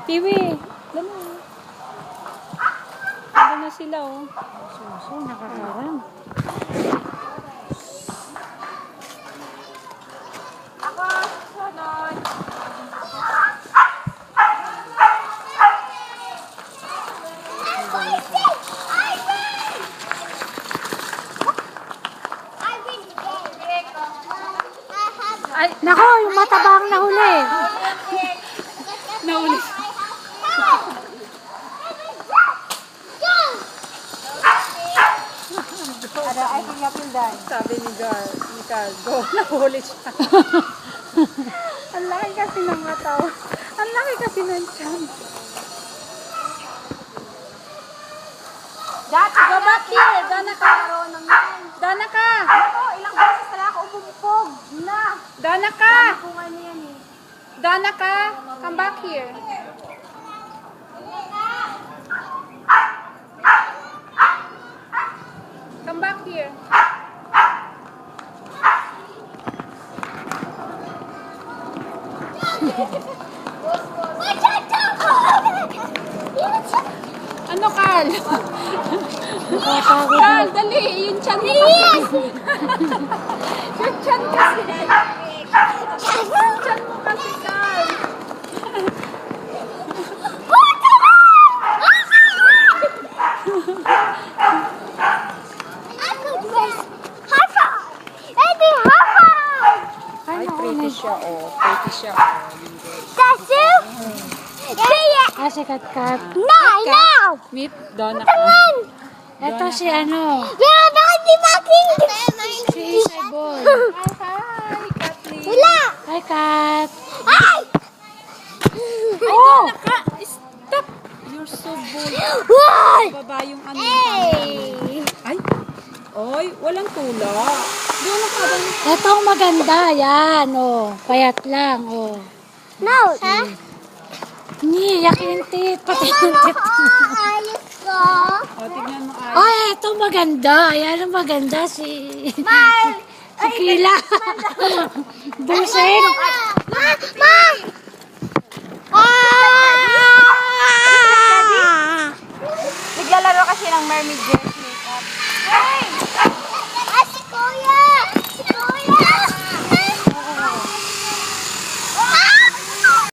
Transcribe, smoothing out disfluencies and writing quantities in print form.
Tiwi, dami. Ano na sila, oh. So, nakakarang. Ako, sunod. Ay, Nako, yung matabang nahuli. nauli. I think I feel that. Sabi ni Carl, go, nahuli siya. Ang laki kasi ng mataw. Ang laki kasi ng tiyan. Dati, Go back here, Dana ka. Dana ka. Ako, ilang beses na ako umupog. Na. Dana ka. Kung ano yan eh. Dana ka. Come back here. Come back here. Ano, Carl? Nakapagod. Carl, dali. Yung tiyan mo kasi. Yung tiyan kasi. Yung tiyan mo kasi, Carl. Ay, pretty siya, oh. Pretty siya, oh. Sikat kat. Meet Donna ka. Ito si ano. Si Isay Boy. Hi, Kathleen. Hi, Kat. Oh! Donna ka. Stop. You're so bold. Baba yung ano yung Ay. Oy, walang tula. Doon ka ba? Ito ang maganda. Yan, oh. Payat lang, oh. Ni, yakin tit. Pati yung tit. O, tignan mo ay. Ay, ito maganda. Yan ang maganda. Si Kila. Busin. Naglalaro kasi ng mermaid dyan.